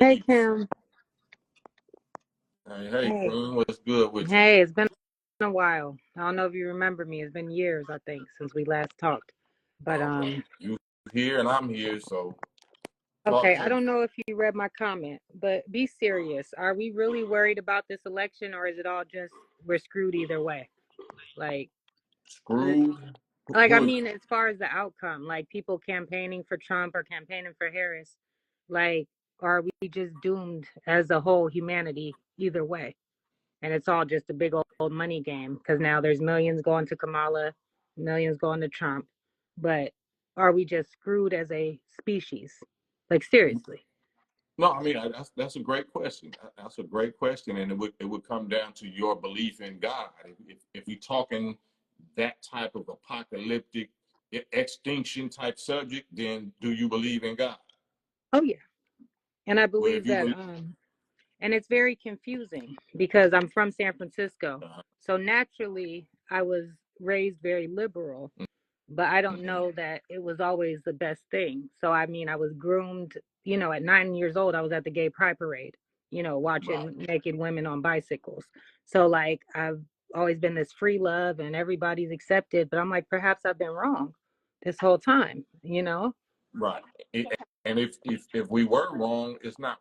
Hey Kim. Hey, Hey. Queen, what's good with you? Hey, it's been a while. I don't know if you remember me. It's been years, I think, since we last talked. But Well, you here and I'm here, so talk okay, to I me. don't know if you read my comment, but be serious. Are we really worried about this election, or is it all just we're screwed either way? Like the- Screwed? I Who is? mean, as far as the outcome, like people campaigning for Trump or campaigning for Harris, like are we just doomed as a whole humanity either way? And it's all just a big old money game because now there's millions going to Kamala, millions going to Trump. But are we just screwed as a species? Like seriously? No, I mean that's a great question. That's a great question, and it would come down to your belief in God. If you're talking that type of apocalyptic extinction type subject, then do you believe in God? Oh yeah, and I Well, if believe you that. believe, And it's very confusing because I'm from San Francisco, uh, so naturally I was raised very liberal, but I don't mm-hmm, know that it was always the best thing. So I mean, I was groomed, at 9 years old, I was at the gay pride parade, right, watching naked women on bicycles. So like I've always been this free love and everybody's accepted, but I'm like, perhaps I've been wrong this whole time. right. And if we were wrong, it's not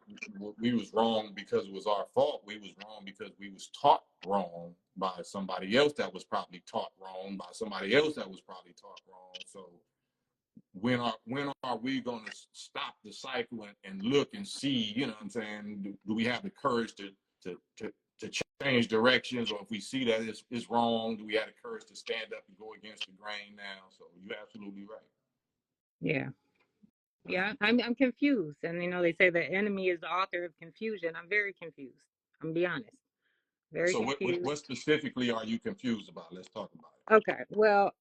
we was wrong because it was our fault. We was wrong because we was taught wrong by somebody else that was probably taught wrong by somebody else that was probably taught wrong. So when are we going to stop the cycle and look and see? You know what I'm saying? Do we have the courage to to to change directions, or if we see that it's wrong, do we have the courage to stand up and go against the grain now? So you're absolutely right. Yeah. Yeah, I'm confused. And they say the enemy is the author of confusion. I'm very confused. I'm gonna be honest. Very So what confused. specifically are you confused about? Let's talk about it. Okay. Well,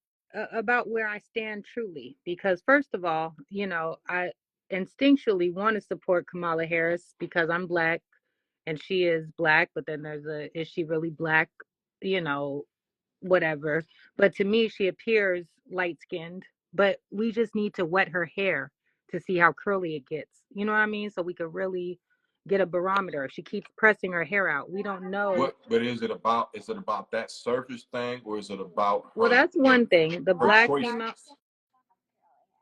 about where I stand truly, because first of all, I instinctually want to support Kamala Harris because I'm black and she is black, but then there's is she really black? You know, Whatever. But to me, she appears light skinned, but we just need to wet her hair to see how curly it gets. You know what I mean? So we could really get a barometer. If she keeps pressing her hair out, we don't know. But is it about that surface thing, or is it about Well, that's one thing. The her black female, choices?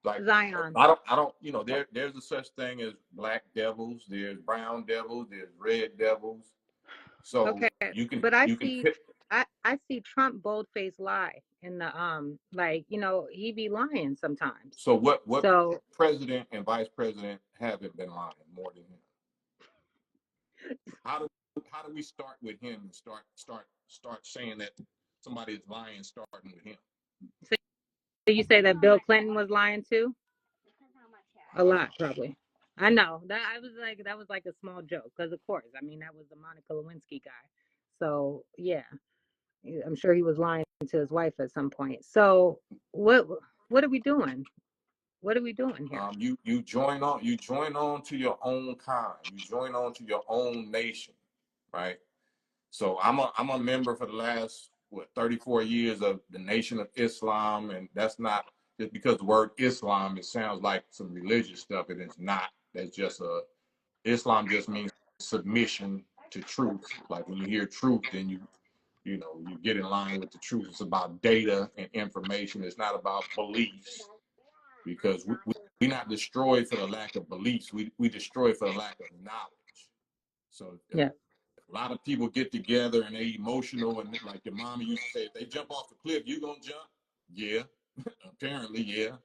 Like Zion. I don't there's a such thing as black devils, there's brown devils, there's red devils. So Okay, you can but I you can see, pick. I see Trump bold faced lie in the like he be lying sometimes. So what So president and vice president haven't been lying more than him? How do how do we start with him and start saying that somebody is lying starting with him? so you say that Bill Clinton was lying too? A lot, probably. I know that that was like a small joke because of course, I mean that was the Monica Lewinsky guy. So yeah, I'm sure he was lying to his wife at some point. So what what are we doing? What are we doing here? You join on to your own kind. You join on to your own nation, right? So I'm a member for the last 34 years of the Nation of Islam, and that's not just because the word Islam it sounds like some religious stuff, and it's not. That's just a Islam just means submission to truth. Like when you hear truth, then you get in line with the truth. It's about data and information. It's not about beliefs because we're not destroyed for the lack of beliefs. We destroy for the lack of knowledge. So Yeah. a lot of people get together and they emotional and like your mama used to say, if they jump off the cliff, you gonna jump? Yeah, apparently, yeah,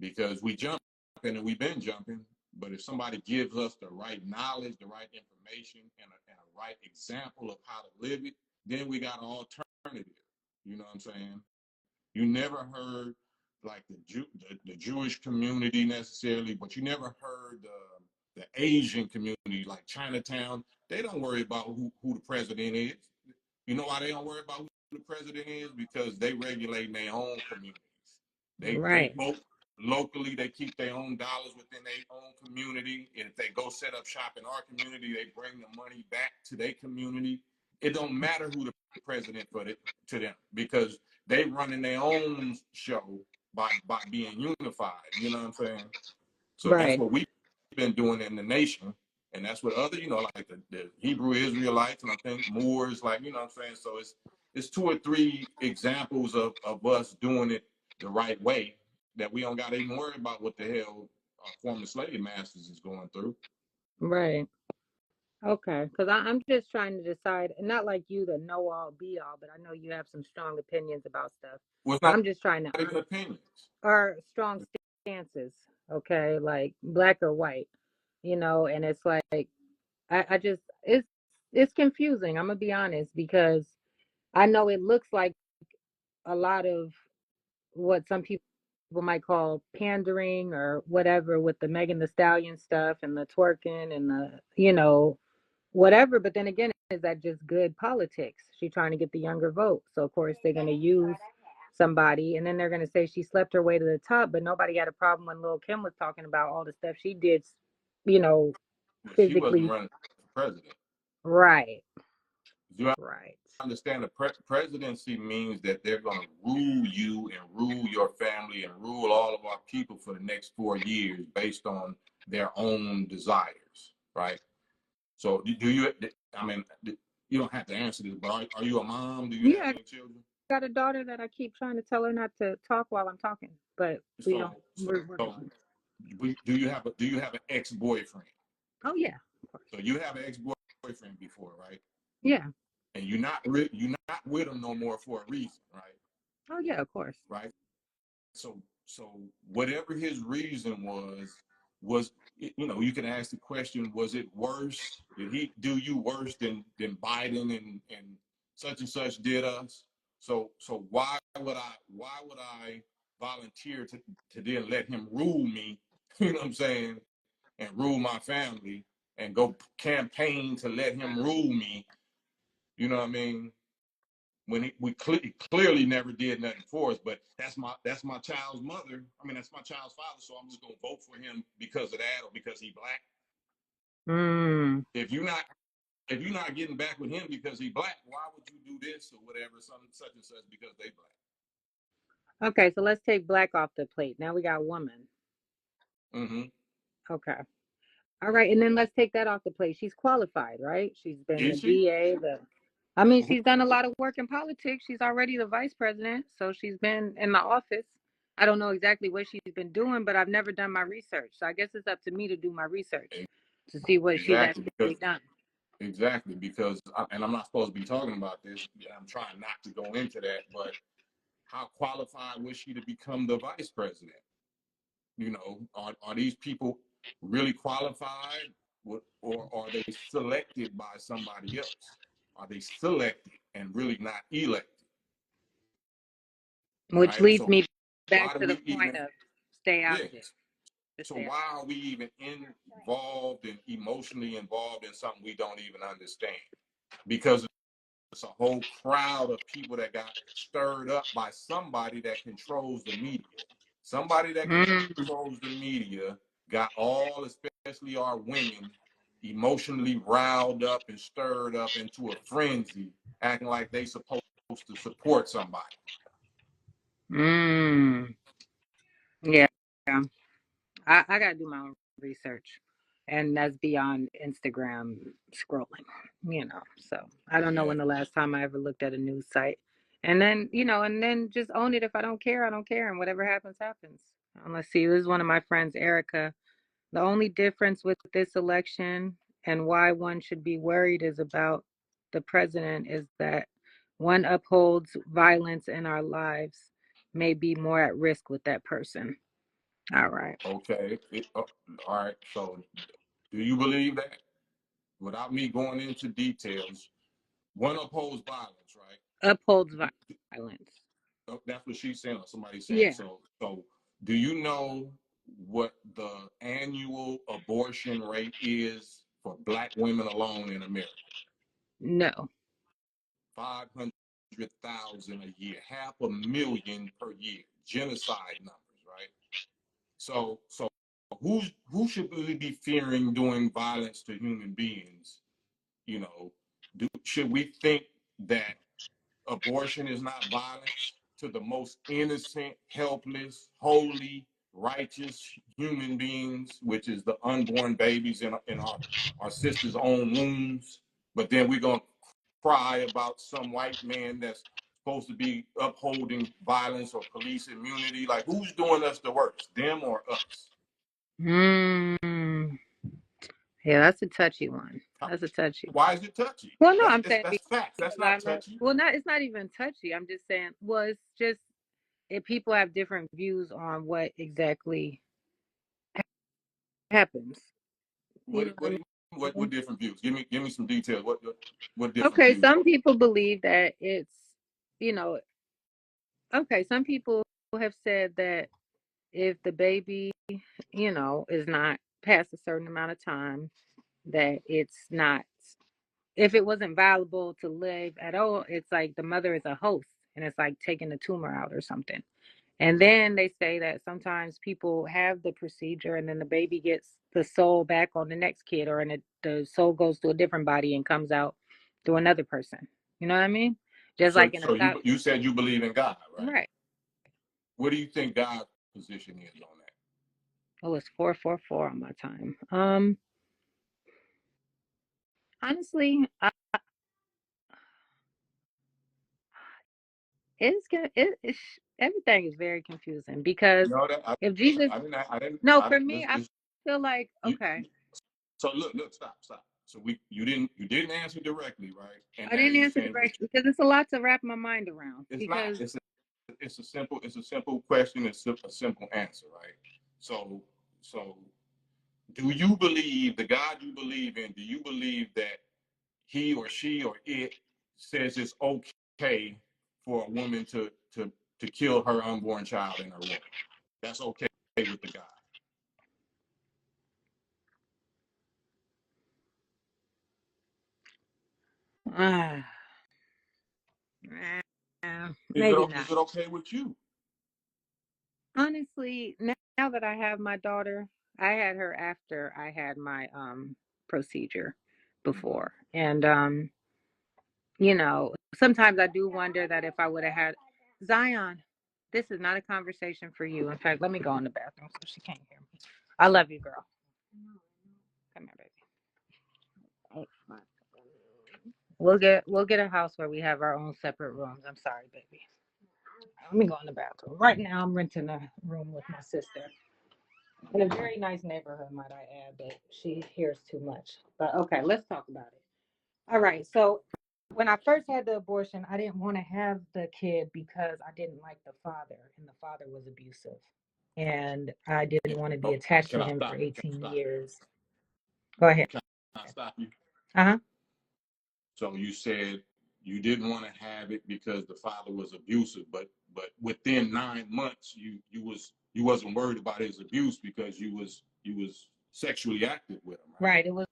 because we jumping and we've been jumping. But if somebody gives us the right knowledge, the right information, and a right example of how to live it, then we got an alternative. You know what I'm saying? You never heard like the Jewish community necessarily, but you never heard the Asian community like Chinatown. They don't worry about who the president is. You know why they don't worry about who the president is? Because they regulate their own communities. They Right. vote locally. They keep their own dollars within their own community. And if they go set up shop in our community, they bring the money back to their community. It don't matter who the president for it to them because they running their own show by being unified. You know what I'm saying? So that's Right. what we've been doing in the nation, And that's what other, like the Hebrew Israelites, and I think Moors, like, you know what I'm saying? So it's two or three examples of us doing it the right way that we don't got to even worry about what the hell our former slave masters is going through. Right. Okay. Because I'm just trying to decide, and not like you, the know all be all, but I know you have some strong opinions about stuff. Well, it's So not I'm just trying to, even opinions. or strong stances, okay, like black or white, and it's like, I just, it's confusing. I'm gonna be honest because I know it looks like a lot of what some people might call pandering or whatever with the Megan the Stallion stuff and the twerking and the, whatever. But then again, is that just good politics? She trying to get the younger vote. So of course they're going to use somebody and then they're going to say she slept her way to the top, but nobody had a problem when Lil Kim was talking about all the stuff she did, you know, But she wasn't physically. running for president. Right. You Right. understand the presidency means that they're going to rule you and rule your family and rule all of our people for the next 4 years based on their own desires, right? So do you, I mean, you don't have to answer this, but are you a mom? Do you have Yeah, any children? I got a daughter that I keep trying to tell her not to talk while I'm talking, but we don't. So, We're so do you have an ex-boyfriend? oh yeah, of course. So you have an ex-boyfriend before, right? Yeah. And you're not with him no more for a reason, right? Oh yeah, of course. Right. So whatever his reason was, you can ask the question: was it worse? Did he do you worse than Biden and such and such did us? So why would I volunteer to then let him rule me? You know what I'm saying? And rule my family and go campaign to let him rule me. You know what I mean? When we clearly never did nothing for us, but that's my child's mother. I mean, that's my child's father. So I'm just gonna vote for him because of that or because he black. Mm. If you're not if you're not getting back with him because he black, why would you do this or whatever, some such and such because they black? Okay, so let's take black off the plate. Now we got woman. Mm-hmm. Okay. All right, and then let's take that off the plate. She's qualified, right? She's been the Is she? DA, I mean, she's done a lot of work in politics. She's already the vice president, so she's been in the office. I don't know exactly what she's been doing, but I've never done my research. So I guess it's up to me to do my research to see what she's Exactly because actually done. and I'm not supposed to be talking about this. I'm trying not to go into that, but how qualified was she to become the vice president? Are these people really qualified, or are they selected by somebody else? Are they selected and really not elected? Which Right. leads So me why back do to the we point even? of stay out of it. Yes. Just So stay out. why are we even involved and emotionally involved in something we don't even understand? Because it's a whole crowd of people that got stirred up by somebody that controls the media. Somebody that Mm. controls the media got all, especially our women, emotionally riled up and stirred up into a frenzy, acting like they supposed to support somebody. Mm. Yeah. I got to do my own research. And that's beyond Instagram scrolling. So I don't know Yeah. when the last time I ever looked at a news site. And then just own it. If I don't care, I don't care. And whatever happens, happens. Let's see. This is one of my friends, Erica. The only difference with this election and why one should be worried is about the president is that one upholds violence in our lives may be more at risk with that person. All right. Okay. All right. So do you believe that? Without me going into details, one opposed violence, right? Upholds violence. That's what she's saying or somebody's saying. Yeah. So do you know what the annual abortion rate is for black women alone in America? No. 500,000 a year, 500,000 per year. Genocide numbers, right? So who should we be fearing doing violence to human beings? You know, should we think that abortion is not violence to the most innocent, helpless, holy, righteous human beings, which is the unborn babies in our sisters' own wombs, but then we're going to cry about some white man that's supposed to be upholding violence or police immunity. Like, who's doing us the worst, them or us? Mm. Yeah, that's a touchy one. That's a touchy one. Why is it touchy? Well, no, That's I'm saying that's facts. That's because not touchy. not. It's not even touchy. I'm just saying. Well, it's just if people have different views on what exactly happens. You know What what what I what mean? different views? Give me some details. What different Okay, views are some people believe that it's, you know, okay, some people have said that if the baby, is not past a certain amount of time, that it's not, if it wasn't valuable to live at all, it's like the mother is a host and it's like taking the tumor out or something. And then they say that sometimes people have the procedure and then the baby gets the soul back on the next kid, or the soul goes to a different body and comes out through another person. You know what I mean? Just so like in a so stop. you said you believe in God, right? Right. What do you think God's position is on that? Oh, it's 444 on my time. Honestly, everything is very confusing because No, that if Jesus, I didn't. no, I for didn't. me, I This, feel like you, okay, so look, stop. So you didn't answer directly, right? And I now didn't you're answer saying directly because it's a lot to wrap my mind around. it's not. Because It's a simple question. It's a simple answer, right? So so do you believe the God you believe in? Do you believe that he or she or it says it's okay for a woman to kill her unborn child in her womb? That's okay with the God. uh, Is it maybe not. is it okay with you? Honestly, now that I have my daughter, I had her after I had my procedure Mm-hmm. before. And sometimes I do wonder that if I would have had Zion, this is not a conversation for you. In fact, let me go in the bathroom so she can't hear me. I love you, girl. Come here, baby. Oh, my. We'll get a house where we have our own separate rooms. I'm sorry, baby. Let me go in the bathroom. Right now, I'm renting a room with my sister in a very nice neighborhood, might I add, but she hears too much. But okay, let's talk about it. All right. So when I first had the abortion, I didn't want to have the kid because I didn't like the father, and the father was abusive. And I didn't want to be Oh, attached can to I him for stop? Can 18 I stop? years. Go ahead. Can I stop you? Uh-huh. So you said you didn't want to have it because the father was abusive, but within 9 months you wasn't worried about his abuse because you was sexually active with him, right? Right. It was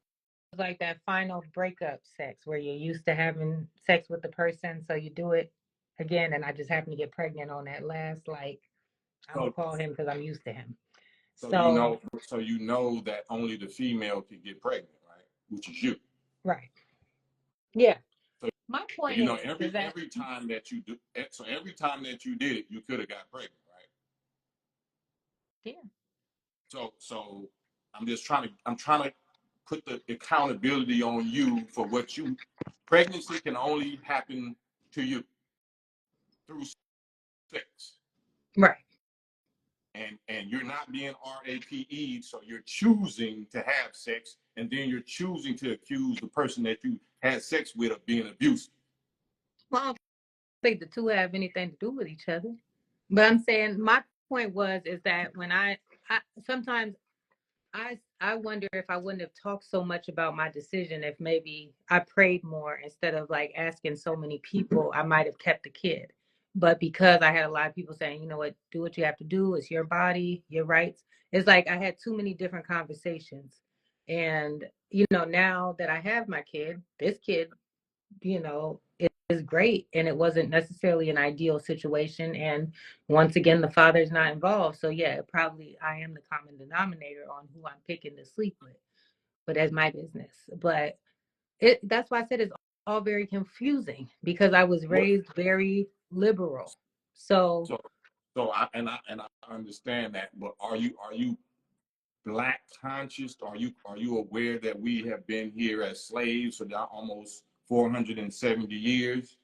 like that final breakup sex where you're used to having sex with the person, so you do it again, and I just happened to get pregnant on that last, like, I'm gonna So call him because I'm used to him. so you So, know so you know that only the female can get pregnant, right? Which is you. right. Yeah. So My point you know is every that every time that you do so every time that you did it, you could have got pregnant, right? yeah. So I'm trying to put the accountability on you for what you pregnancy can only happen to you through sex. Right. And you're not being RAPE, so you're choosing to have sex, and then you're choosing to accuse the person that you had sex with of being abusive. Well, I don't think the two have anything to do with each other. But I'm saying my point is that when I sometimes I wonder if I wouldn't have talked so much about my decision if maybe I prayed more instead of like asking so many people, I might have kept the kid. But because I had a lot of people saying, you know what, do what you have to do, it's your body, your rights. It's like I had too many different conversations. And now that I have my kid, this kid, is great, and it wasn't necessarily an ideal situation, and once again the father's not involved, so yeah, probably I am the common denominator on who I'm picking to sleep with, but that's my business. But that's why I said it's all very confusing because I was What? raised very liberal. So So So I understand that, but are you Black conscious? Are you aware that we have been here as slaves for almost 470 years,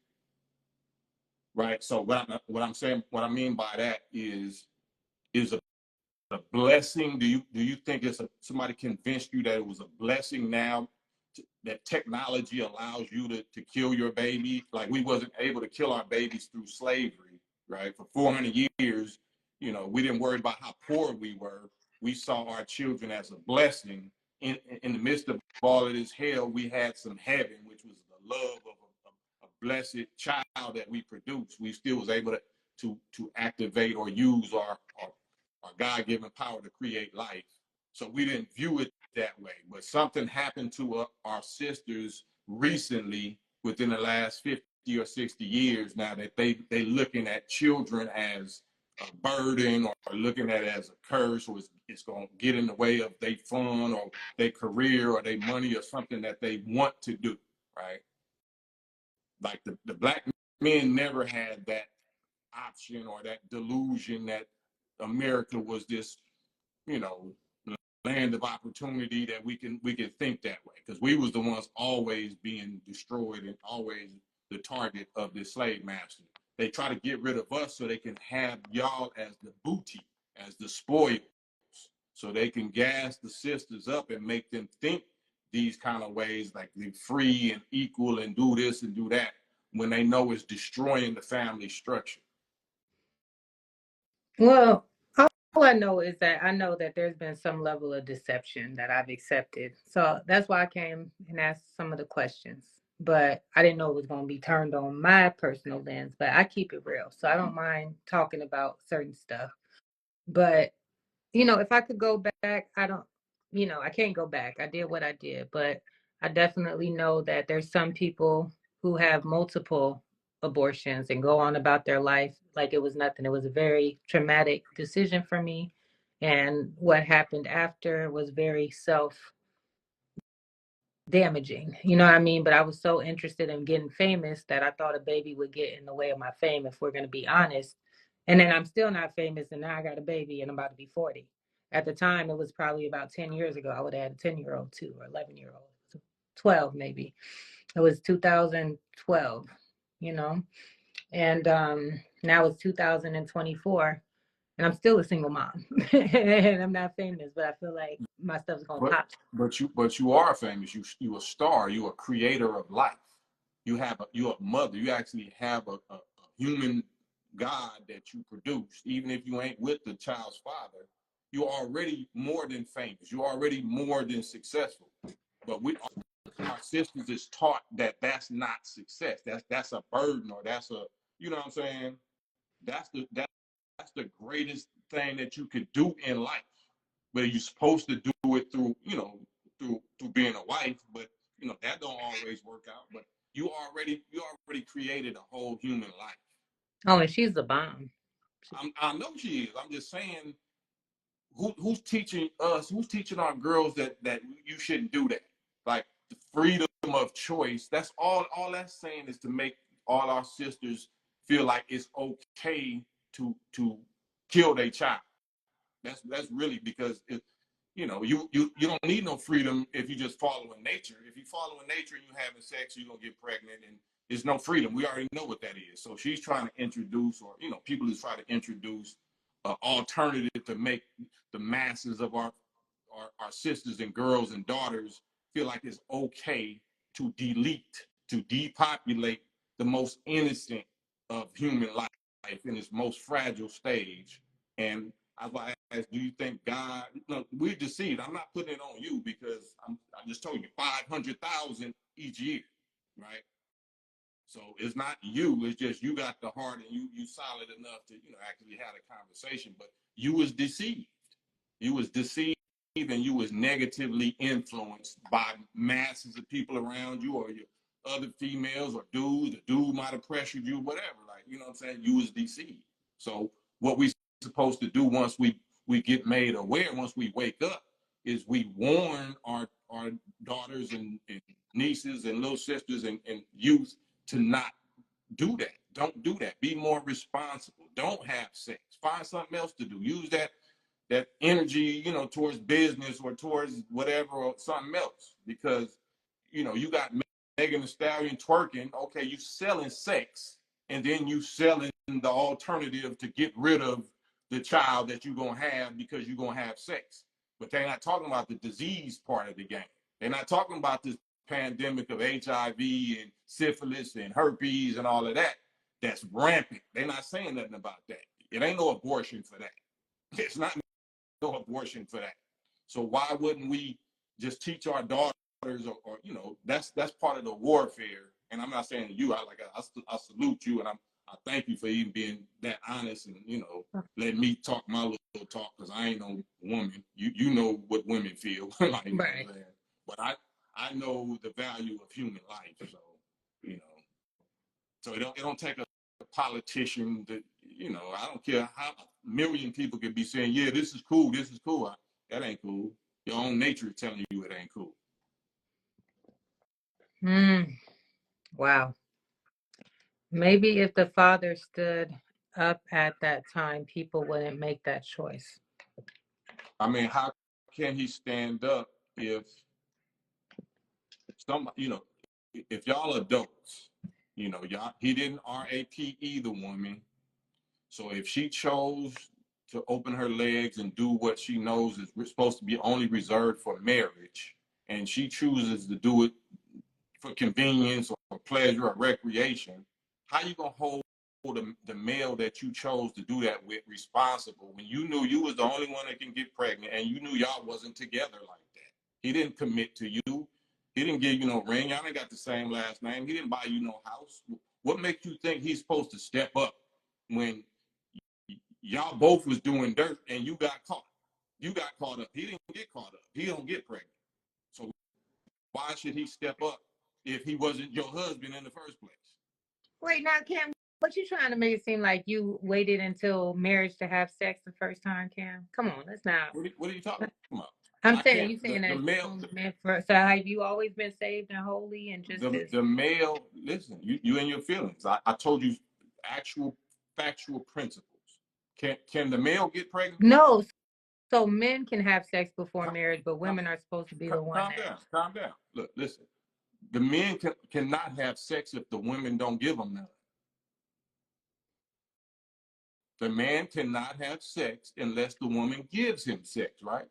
right? So what I'm saying, what I mean by that is a blessing? Do you think somebody convinced you that it was a blessing now that technology allows you to kill your baby? Like we wasn't able to kill our babies through slavery, right? For 400 years, we didn't worry about how poor we were. We saw our children as a blessing. In the midst of all of this hell, we had some heaven, which was the love of a blessed child that we produced. We still was able to activate or use our God-given power to create life. So we didn't view it that way. But something happened to our sisters recently within the last 50 or 60 years now that they looking at children as a burden or looking at it as a curse, or it's going to get in the way of their fun or their career or their money or something that they want to do, right? Like the Black men never had that option or that delusion that America was this, you know, land of opportunity, that we can think that way, because we was the ones always being destroyed and always the target of this slave master. They try to get rid of us so they can have y'all as the booty, as the spoils, so they can gas the sisters up and make them think these kind of ways, like they're free and equal and do this and do that, when they know it's destroying the family structure. Well, all I know is that I know that there's been some level of deception that I've accepted. So that's why I came and asked some of the questions. But I didn't know it was going to be turned on my personal lens. But I keep it real. So I don't mind talking about certain stuff. But if I could go back, I don't, I can't go back. I did what I did, but I definitely know that there's some people who have multiple abortions and go on about their life like it was nothing. It was a very traumatic decision for me. And what happened after was very self damaging. You know what I mean? But I was so interested in getting famous that I thought a baby would get in the way of my fame, if we're going to be honest. And then I'm still not famous, and now I got a baby and I'm about to be 40. At the time, it was probably about 10 years ago. I would have had a 10-year-old too, or 11-year-old, 12 maybe. It was 2012, you know? And now it's 2024, and I'm still a single mom. And I'm not famous, but I feel like my stuff's going to But pop. but you are famous. You a star. You a creator of life. You're a mother. You actually have a human God that you produced. Even if you ain't with the child's father, you're already more than famous. You're already more than successful. But our sisters is taught that that's not success. That's a burden, or that's a, you know what I'm saying? That's the greatest thing that you could do in life. But you're supposed to do it through, through being a wife. But that don't always work out. But you already created a whole human life. Oh, and she's the bomb. I know she is. I'm just saying, who's teaching us? Who's teaching our girls that you shouldn't do that? Like the freedom of choice. That's all. All that's saying is to make all our sisters feel like it's okay to kill their child. That's really because you don't need no freedom if you just following nature. If you following nature and you having sex, you're gonna get pregnant, and there's no freedom. We already know what that is. So she's trying to introduce, or people is trying to introduce an alternative to make the masses of our sisters and girls and daughters feel like it's okay to delete, to depopulate the most innocent of human life in its most fragile stage. And I asked, do you think God? No, we're deceived. I'm not putting it on you, because I just told you 500,000 each year, right? So it's not you. It's just you got the heart and you solid enough to actually have a conversation. But you was deceived. You was deceived, and you was negatively influenced by masses of people around you, or your other females or dudes. The dude might have pressured you, whatever. Like, you know what I'm saying? You was deceived. So what we supposed to do once we get made aware, once we wake up, is we warn our daughters and nieces and little sisters and youth to not do that. Don't do that. Be more responsible. Don't have sex. Find something else to do. Use that energy, towards business or towards whatever or something else. Because, you got Megan Thee Stallion twerking. Okay, you selling sex, and then you selling the alternative to get rid of the child that you're gonna have because you're gonna have sex. But they're not talking about the disease part of the game. They're not talking about this pandemic of HIV and syphilis and herpes and all of that. That's rampant. They're not saying nothing about that. It ain't no abortion for that. It's not no abortion for that. So why wouldn't we just teach our daughters, or that's part of the warfare. And I'm not saying you, I salute you, and I thank you for even being that honest and let me talk my little talk, because I ain't no woman. You know what women feel like, Right. but I know the value of human life. So you know, so it don't take a politician to, I don't care how a million people could be saying, yeah, this is cool, this is cool. That ain't cool. Your own nature is telling you it ain't cool. Wow. Maybe if the father stood up at that time, people wouldn't make that choice. I mean, how can he stand up if some, if y'all adults, y'all, he didn't RAPE the woman. So if she chose to open her legs and do what she knows is supposed to be only reserved for marriage, and she chooses to do it for convenience or pleasure or recreation, how you gonna hold the male that you chose to do that with responsible when you knew you was the only one that can get pregnant and you knew y'all wasn't together like that? He didn't commit to you. He didn't give you no ring. Y'all ain't got the same last name. He didn't buy you no house. What makes you think he's supposed to step up when y'all both was doing dirt and you got caught? You got caught up. He didn't get caught up. He don't get pregnant. So why should he step up if he wasn't your husband in the first place? Wait, now, Cam, what you trying to make it seem like you waited until marriage to have sex the first time, Cam? Come on, let's not. What are you talking about? I'm I saying can't. you saying The that you male, only meant for. So have you always been saved and holy and just this? the male. Listen, you and your feelings. I told you actual factual principles. Can the male get pregnant? No. So men can have sex before Calm, marriage, but women are supposed to be the one calm that. down. Calm down. Look, listen. The men cannot have sex if the women don't give them none. The man cannot have sex unless the woman gives him sex, right?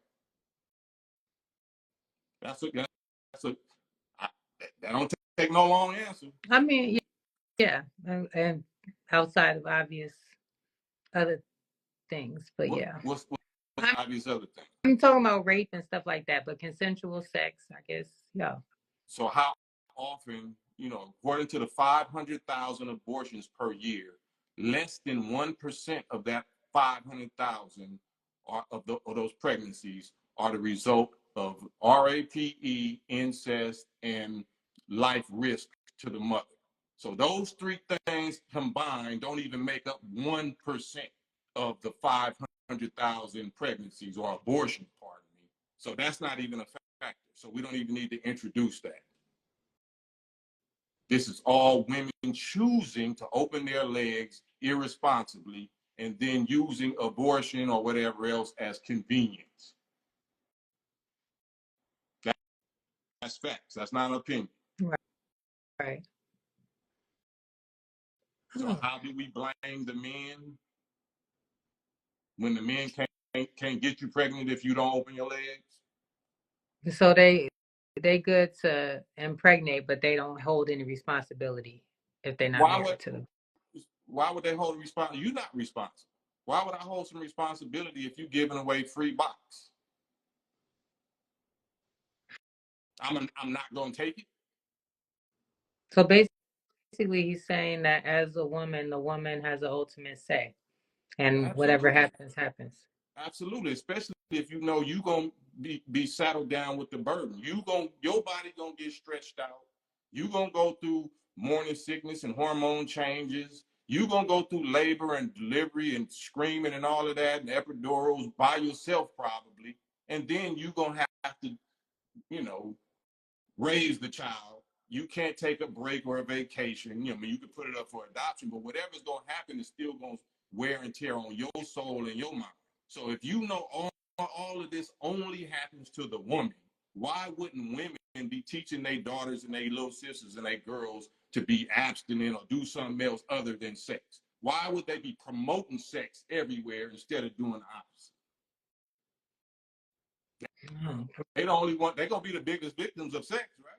That's a I, that don't take no long answer. I mean, yeah, and outside of obvious other things, but What yeah, what's I'm, obvious other thing? I'm talking about rape and stuff like that. But consensual sex, I guess, yeah. So how often, according to the 500,000 abortions per year, less than 1% of that 500,000 of those pregnancies are the result of RAPE, incest, and life risk to the mother. So those three things combined don't even make up 1% of the 500,000 pregnancies or abortions, pardon me. So that's not even a factor. So we don't even need to introduce that. This is all women choosing to open their legs irresponsibly and then using abortion or whatever else as convenience. That's facts. That's not an opinion. Right, right. So how do we blame the men when the men can't get you pregnant if you don't open your legs? So they good to impregnate, but they don't hold any responsibility if they're not Why would married to them. why would they hold responsibility? You're not responsible. Why would I hold some responsibility if you're giving away free box? I'm not gonna take it. So basically, he's saying that as a woman, the woman has the ultimate say, and whatever Absolutely. happens, happens. Absolutely, especially if you know you gonna be saddled down with the burden. Your body gonna get stretched out. You gonna go through morning sickness and hormone changes. You gonna go through labor and delivery and screaming and all of that and epidurals by yourself probably. And then you gonna have to, you know, raise the child. you can't take a break or a vacation. You know, I mean, you can put it up for adoption, but whatever's going to happen is still going to wear and tear on your soul and your mind. So if you know all of this only happens to the woman, why wouldn't women be teaching their daughters and their little sisters and their girls to be abstinent or do something else other than sex? Why would they be promoting sex everywhere instead of doing the opposite? They the only one. They're gonna be the biggest victims of sex, right?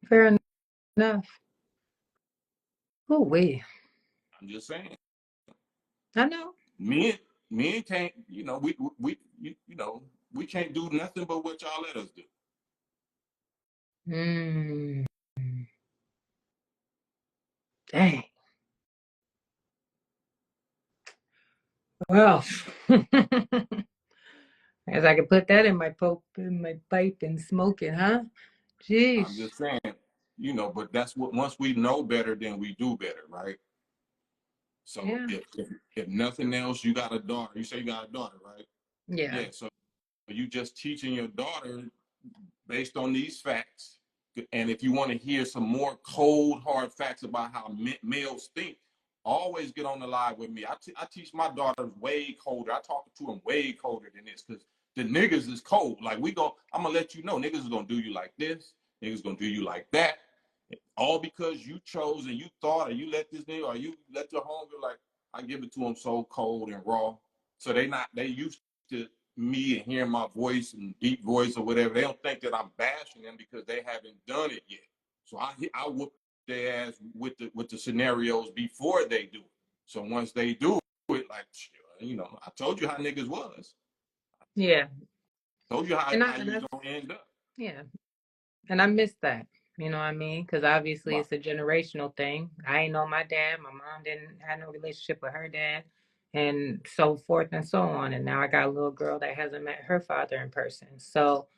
Fair enough. Oh, wait. I'm just saying. I know. Men, men can't. You know, you know, we can't do nothing but what y'all let us do. Mm, dang. Well, as I could put that in my pipe and smoke it, huh? I'm Jeez. just saying. You know, but that's what once we know better, then we do better, right? So Yeah. if nothing else, you got a daughter. You say you got a daughter, right? Yeah. Yeah. So you just teaching your daughter based on these facts. And if you want to hear some more cold, hard facts about how males think, always get on the live with me. I teach my daughters way colder. I talk to them way colder than this because the niggas is cold. Like I'm gonna let you know, niggas is gonna do you like this, niggas gonna do you like that, all because you chose and you thought, or you let this nigga, or you let your homegirl, like, I give it to them so cold and raw. So they used to me and hearing my voice and deep voice or whatever. They don't think that I'm bashing them because they haven't done it yet. So I whoop their ass with the scenarios before they do it. So once they do it, like, you know, I told you how niggas was. Yeah. I told you And how you I was gonna end up. yeah. And I miss that. You know what I mean? Because obviously Right. it's a generational thing. I ain't know my dad. My mom didn't have no relationship with her dad, and so forth and so on. And now I got a little girl that hasn't met her father in person. So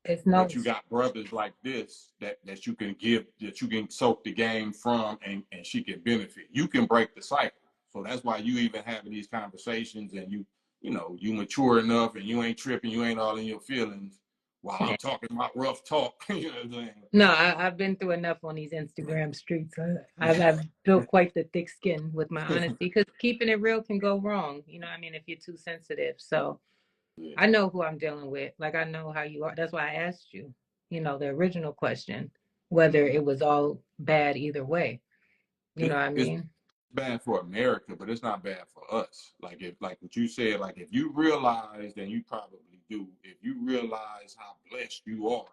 it's no. But you got brothers like this that you can give, that you can soak the game from, and she can benefit. You can break the cycle. So that's why you even having these conversations, and you know, you mature enough and you ain't tripping, you ain't all in your feelings while I'm talking my rough talk. You know what I'm saying? No, I've been through enough on these Instagram streets. I've built quite the thick skin with my honesty because keeping it real can go wrong. You know what I mean? If you're too sensitive. So Yeah. I know who I'm dealing with. Like I know how you are. That's why I asked you, the original question, whether it was all bad either way. You know what I It's mean? bad for America, but it's not bad for us. Like what you said, like if you realize, and you probably do, if you realize how blessed you are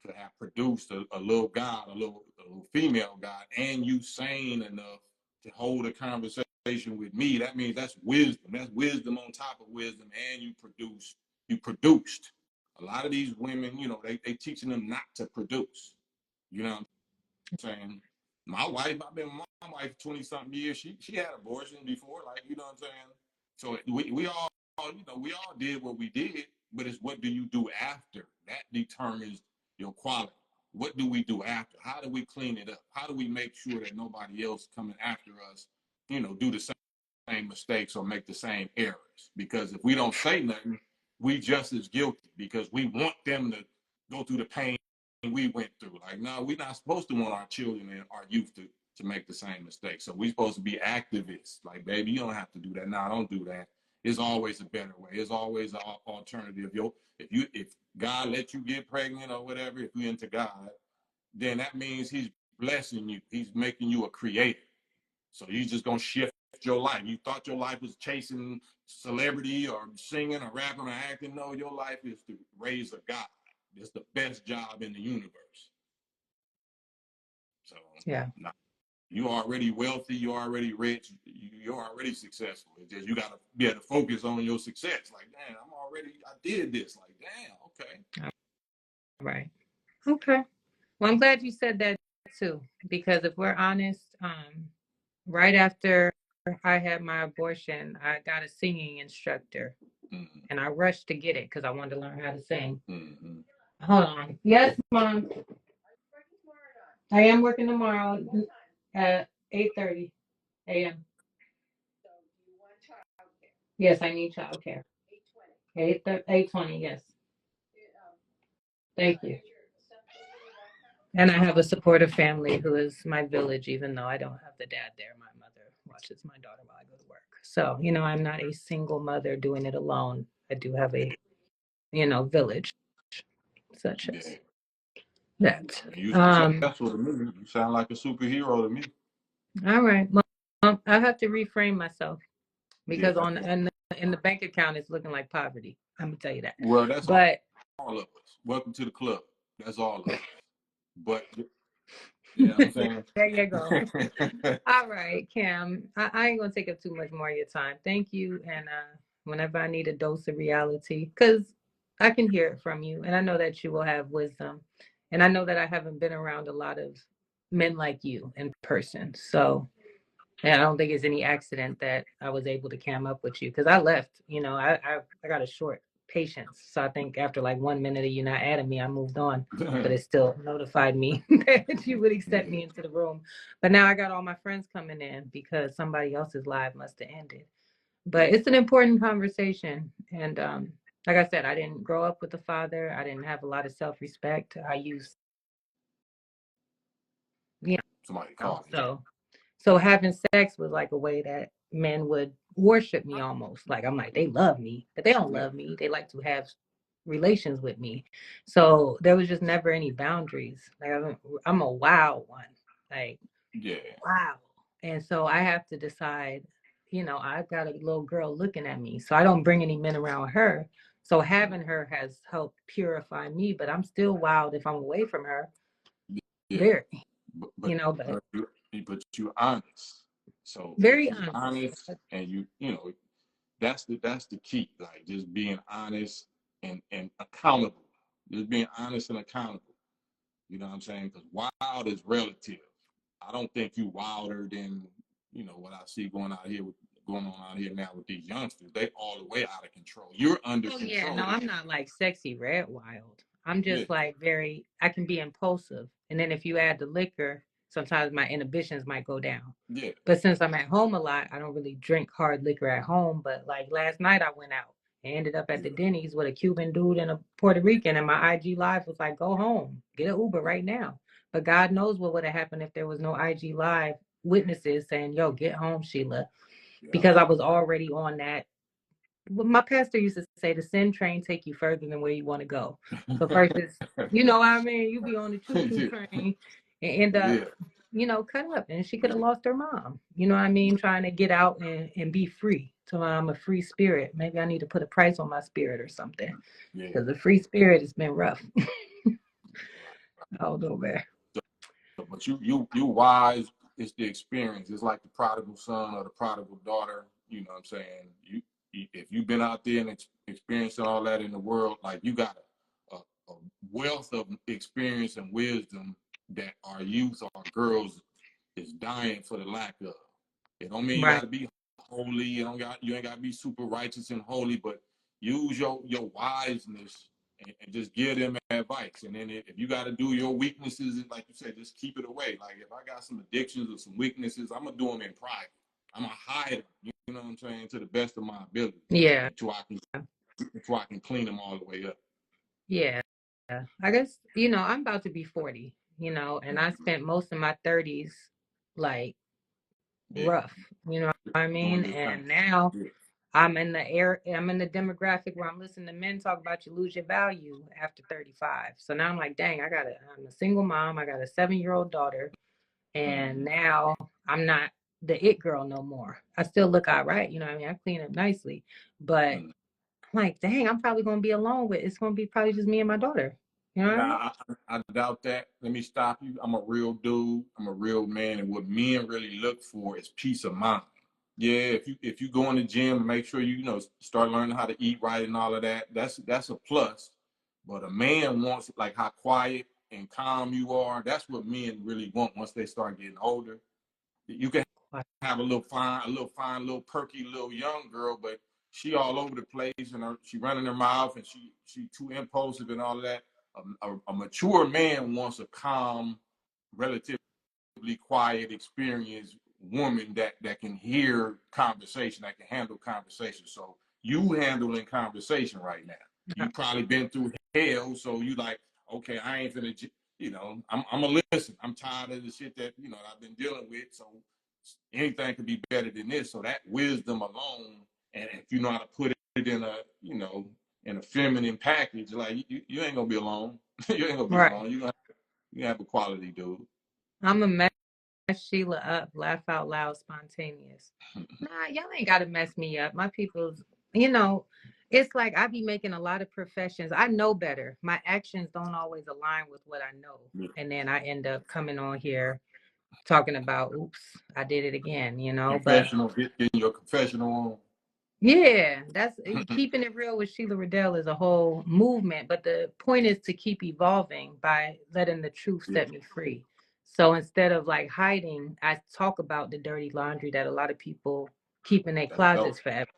to have produced a little God, a little female God, and you sane enough to hold a conversation with me, that means that's wisdom. That's wisdom on top of wisdom, and you produced. A lot of these women, you know, they teaching them not to produce. You know what I'm saying? My wife, I've been with my wife 20 something years. She had abortion before, like, you know what I'm saying? So we all, you know, we all did what we did, but it's what do you do after? That determines your quality. What do we do after? How do we clean it up? How do we make sure that nobody else coming after us, you know, do the same mistakes or make the same errors? Because if we don't say nothing, we just as guilty because we want them to go through the pain we went through. Like, no, we're not supposed to want our children and our youth to make the same mistakes. So we're supposed to be activists. Like, baby, you don't have to do that. No, don't do that. There's always a better way. There's always an alternative. If God let you get pregnant or whatever, if you're into God, then that means He's blessing you. He's making you a creator. So He's just gonna shift your life. You thought your life was chasing celebrity or singing or rapping or acting. No, your life is to raise a God. It's the best job in the universe. So Yeah. nah, you already wealthy, you're already rich, you're already successful. It's just you gotta be able to focus on your success. Like, damn, I did this. Like, damn, okay. All right. Okay. Well, I'm glad you said that too, because if we're honest, right after I had my abortion, I got a singing instructor, Mm-hmm. and I rushed to get it because I wanted to learn how to sing. Mm-hmm. Hold on. Yes, Mom. I am working tomorrow at 8:30 a.m. Yes, I need childcare. 8:20. Yes. Thank you. And I have a supportive family who is my village, even though I don't have the dad there. My mother watches my daughter while I go to work. So, I'm not a single mother doing it alone. I do have a, village such as Yeah. that. I mean, you successful to me. You sound like a superhero to me. All right. Well, I have to reframe myself Yeah, because that's on right. in the bank account it's looking like poverty. I'm gonna tell you that. Well, that's But all of us. Welcome to the club. That's all of us. But yeah, I'm saying. there you go. All right, Cam. I ain't gonna take up too much more of your time. Thank you. And whenever I need a dose of reality, because I can hear it from you, and I know that you will have wisdom, and I know that I haven't been around a lot of men like you in person. So, and I don't think it's any accident that I was able to cam up with you because I left. I got a short patience, so I think after like 1 minute of you not adding me, I moved on. But it still notified me that you would accept Yeah, me into the room. But now I got all my friends coming in because somebody else's live must have ended. But yeah, it's an important conversation, and like I said, I didn't grow up with a father. I didn't have a lot of self-respect. I used, you somebody calling you. So having sex was like a way that men would worship me almost. Like I'm like, they love me, but they don't Yeah, love me. They like to have relations with me. So there was just never any boundaries. Like I'm a wild one. Like yeah, wow. And so I have to decide, I've got a little girl looking at me. So I don't bring any men around her. So having her has helped purify me, but I'm still wild if I'm away from her. yeah. Very, but But you honest. So if very you honest. honest and that's the key. Like just being honest and accountable. Just being honest and accountable. You know what I'm saying? Because wild is relative. I don't think you wilder than what I see going on out here now with these youngsters. They all the way out of control. You're under Oh yeah, control no, now. I'm not like sexy red wild. I'm Yeah, just like I can be impulsive. And then if you add the liquor, sometimes my inhibitions might go down. yeah, But since I'm at home a lot, I don't really drink hard liquor at home. But like last night I went out and ended up at yeah, the Denny's with a Cuban dude and a Puerto Rican, and my IG live was like, go home, get an Uber right now. But God knows what would have happened if there was no IG live witnesses saying, yo, get home, Sheila. yeah. Because I was already on that. Well, my pastor used to say the sin train take you further than where you want to go. So first it's, what I mean, you be on the choo choo Yeah, train and end up, yeah, cut up. And she could have yeah, lost her mom. You know what I mean? Trying to get out and be free. So I'm a free spirit. Maybe I need to put a price on my spirit or something. yeah. Because the free spirit has been rough. Right. All over. But you wise. It's the experience. It's like the prodigal son or the prodigal daughter. You know what I'm saying? If you've been out there and experiencing all that in the world, like you got a wealth of experience and wisdom that our youth, our girls, is dying for the lack of. It don't mean you got Right. to be holy. You ain't got to be super righteous and holy, but use your wiseness and just give them advice. And then if you got to do your weaknesses, like you said, just keep it away. Like if I got some addictions or some weaknesses, I'm gonna do them in private. I'm gonna hide them. You know what I'm saying? To the best of my ability, Yeah. until I can clean them all the way up. Yeah. I guess, I'm about to be 40, and I spent most of my 30s like Yeah, rough. You know what I doing mean? your thing. And now Yeah, I'm in the demographic where I'm listening to men talk about you lose your value after 35. So now I'm like, dang, I'm a single mom. I got a 7-year-old daughter. And mm-hmm. now I'm not the it girl no more. I still look all right. You know what I mean? I clean up nicely. But Mm-hmm. I'm like, dang, I'm probably going to be alone it's going to be probably just me and my daughter. You know what I mean? Nah, I doubt that. Let me stop you. I'm a real dude. I'm a real man, and what men really look for is peace of mind. Yeah, if you go in the gym, make sure you start learning how to eat right and all of that. That's a plus. But a man wants like how quiet and calm you are. That's what men really want once they start getting older. You can have a little perky, little young girl, but she all over the place and she running her mouth and she too impulsive and all of that. A mature man wants a calm, relatively quiet, experienced woman that can hear conversation, that can handle conversation. So you handling conversation right now. You probably been through hell, so you like, okay, I ain't finna. I'm gonna listen. I'm tired of the shit that I've been dealing with. So anything could be better than this. So that wisdom alone, and if you know how to put it in a feminine package, like you ain't gonna be alone. You ain't gonna be Right. alone. You have a quality dude. I'm a mess Sheila up, laugh out loud, spontaneous. Nah, y'all ain't gotta mess me up. My people's, you know, it's like I be making a lot of professions. I know better. My actions don't always align with what I know. Yeah. And then I end up coming on here talking about, oops, I did it again, But Confessional, getting your confessional on. yeah, that's keeping it real with Sheila Riddell is a whole movement. But the point is to keep evolving by letting the truth Yeah, set me free. So instead of like hiding, I talk about the dirty laundry that a lot of people keep in their that'll help. closets forever.